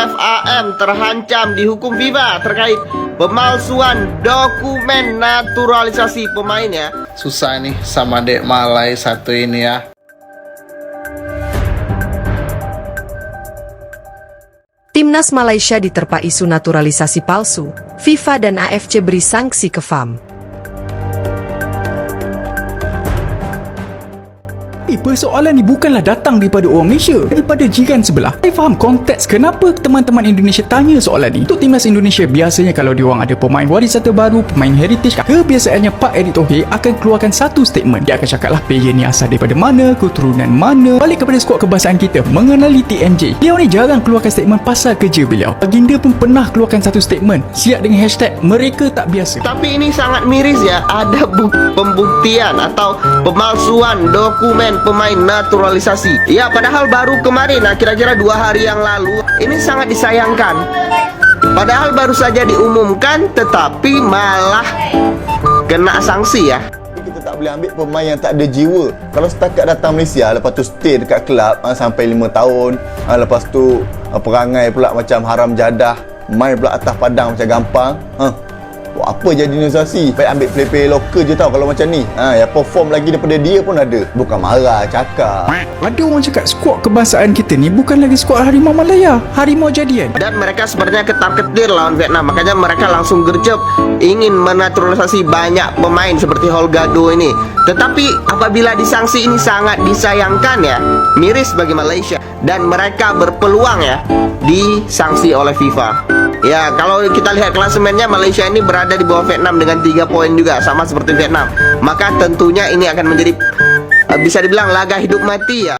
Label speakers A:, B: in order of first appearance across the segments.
A: FAM terancam dihukum FIFA terkait pemalsuan dokumen naturalisasi pemain ya.
B: Susah nih sama Dek Malai satu ini ya.
C: Timnas Malaysia diterpa isu naturalisasi palsu, FIFA dan AFC beri sanksi ke FAM.
D: Persoalan ni bukanlah datang daripada orang Malaysia, daripada jiran sebelah. Saya faham konteks kenapa teman-teman Indonesia tanya soalan ni. Untuk timnas Indonesia, biasanya kalau diorang ada pemain warisan terbaru, pemain heritage, kebiasaannya Pak Erick Thohir akan keluarkan satu statement. Dia akan cakaplah player ni asal daripada mana, keturunan mana, balik kepada skuad kebangsaan kita, mengenali TNJ. Beliau ni jarang keluarkan statement pasal kerja beliau. Baginda pun pernah keluarkan satu statement, siap dengan hashtag mereka tak biasa.
A: Tapi ini sangat miris ya, ada pembuktian atau pemalsuan dokumen pemain naturalisasi. Ya, padahal baru kemarin, kira-kira 2 hari yang lalu. Ini sangat disayangkan. Padahal baru saja diumumkan, tetapi malah kena sanksi ya.
E: Kita tak boleh ambil pemain yang tak ada jiwa. Kalau setakat datang Malaysia, lepas tu stay dekat kelab sampai 5 tahun, lepas tu perangai pula macam haram jadah, main pula atas padang macam gampang, buat apa jadi naturalisasi? Baik ambil player-player lokal je tau kalau macam ni. Yang perform lagi daripada dia pun ada. Bukan marah, cakap.
D: Ada orang cakap skuad kebangsaan kita ni bukan lagi skuad Harimau Malaya, Harimau Jadian.
A: Dan mereka sebenarnya ketar-ketir lawan Vietnam. Makanya mereka langsung gercep ingin menaturalisasi banyak pemain seperti Holgado ini. Tetapi apabila disanksi ini sangat disayangkan ya. Miris bagi Malaysia. Dan mereka berpeluang ya disanksi oleh FIFA. Ya, kalau kita lihat klasemennya, Malaysia ini berada di bawah Vietnam dengan 3 poin juga, sama seperti Vietnam. Maka tentunya ini akan menjadi bisa dibilang laga hidup mati ya.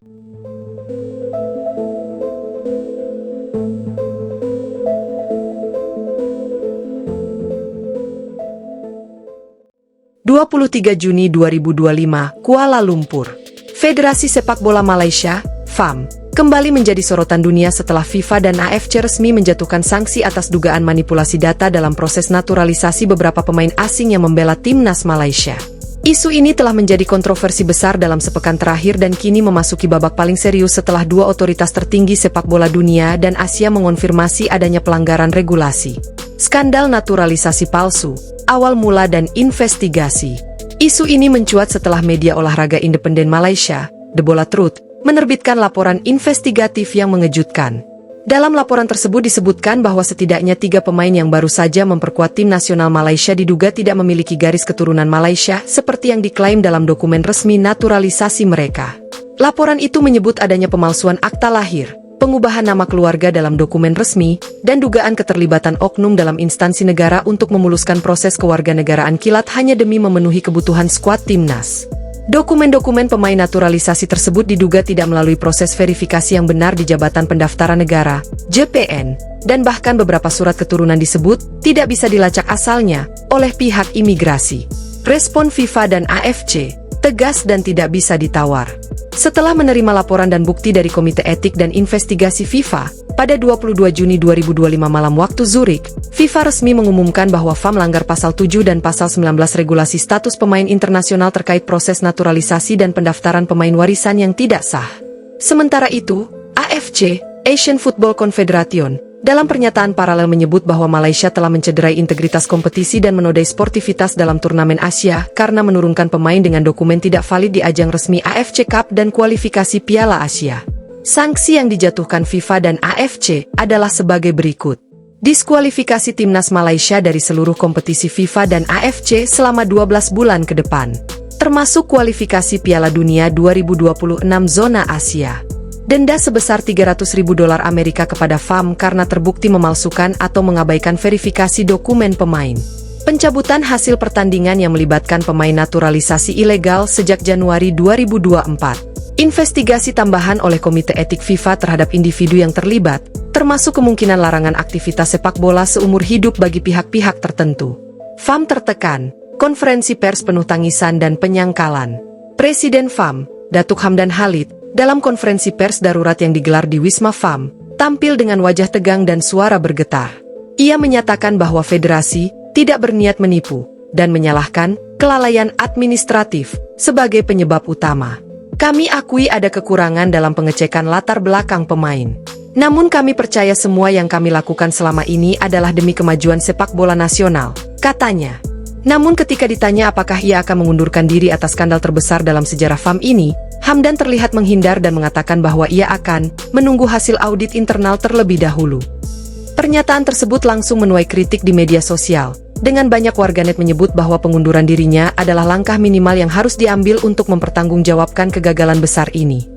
C: Juni 2025, Kuala Lumpur. Federasi Sepak Bola Malaysia, FAM, kembali menjadi sorotan dunia setelah FIFA dan AFC resmi menjatuhkan sanksi atas dugaan manipulasi data dalam proses naturalisasi beberapa pemain asing yang membela timnas Malaysia. Isu ini telah menjadi kontroversi besar dalam sepekan terakhir dan kini memasuki babak paling serius setelah 2 otoritas tertinggi sepak bola dunia dan Asia mengonfirmasi adanya pelanggaran regulasi. Skandal naturalisasi palsu, awal mula dan investigasi. Isu ini mencuat setelah media olahraga independen Malaysia, The Bola Truth, menerbitkan laporan investigatif yang mengejutkan. Dalam laporan tersebut disebutkan bahwa setidaknya 3 pemain yang baru saja memperkuat tim nasional Malaysia diduga tidak memiliki garis keturunan Malaysia seperti yang diklaim dalam dokumen resmi naturalisasi mereka. Laporan itu menyebut adanya pemalsuan akta lahir, pengubahan nama keluarga dalam dokumen resmi, dan dugaan keterlibatan oknum dalam instansi negara untuk memuluskan proses kewarganegaraan kilat hanya demi memenuhi kebutuhan skuad timnas. Dokumen-dokumen pemain naturalisasi tersebut diduga tidak melalui proses verifikasi yang benar di Jabatan Pendaftaran Negara, JPN, dan bahkan beberapa surat keturunan disebut tidak bisa dilacak asalnya oleh pihak imigrasi. Respon FIFA dan AFC tegas dan tidak bisa ditawar. Setelah menerima laporan dan bukti dari Komite Etik dan Investigasi FIFA, pada 22 Juni 2025 malam waktu Zurich, FIFA resmi mengumumkan bahwa FAM melanggar Pasal 7 dan Pasal 19 Regulasi Status Pemain Internasional terkait proses naturalisasi dan pendaftaran pemain warisan yang tidak sah. Sementara itu, AFC, Asian Football Confederation, dalam pernyataan paralel menyebut bahwa Malaysia telah mencederai integritas kompetisi dan menodai sportivitas dalam turnamen Asia karena menurunkan pemain dengan dokumen tidak valid di ajang resmi AFC Cup dan kualifikasi Piala Asia. Sanksi yang dijatuhkan FIFA dan AFC adalah sebagai berikut. Diskualifikasi timnas Malaysia dari seluruh kompetisi FIFA dan AFC selama 12 bulan ke depan, termasuk kualifikasi Piala Dunia 2026 zona Asia. Denda sebesar $300.000 Amerika kepada FAM karena terbukti memalsukan atau mengabaikan verifikasi dokumen pemain. Pencabutan hasil pertandingan yang melibatkan pemain naturalisasi ilegal sejak Januari 2024. Investigasi tambahan oleh Komite Etik FIFA terhadap individu yang terlibat, termasuk kemungkinan larangan aktivitas sepak bola seumur hidup bagi pihak-pihak tertentu. FAM tertekan, konferensi pers penuh tangisan dan penyangkalan. Presiden FAM, Datuk Hamdan Khalid, dalam konferensi pers darurat yang digelar di Wisma FAM, tampil dengan wajah tegang dan suara bergetar. Ia menyatakan bahwa federasi tidak berniat menipu dan menyalahkan kelalaian administratif sebagai penyebab utama. Kami akui ada kekurangan dalam pengecekan latar belakang pemain. Namun kami percaya semua yang kami lakukan selama ini adalah demi kemajuan sepak bola nasional, katanya. Namun ketika ditanya apakah ia akan mengundurkan diri atas skandal terbesar dalam sejarah FAM ini, Hamdan terlihat menghindar dan mengatakan bahwa ia akan menunggu hasil audit internal terlebih dahulu. Pernyataan tersebut langsung menuai kritik di media sosial, dengan banyak warganet menyebut bahwa pengunduran dirinya adalah langkah minimal yang harus diambil untuk mempertanggungjawabkan kegagalan besar ini.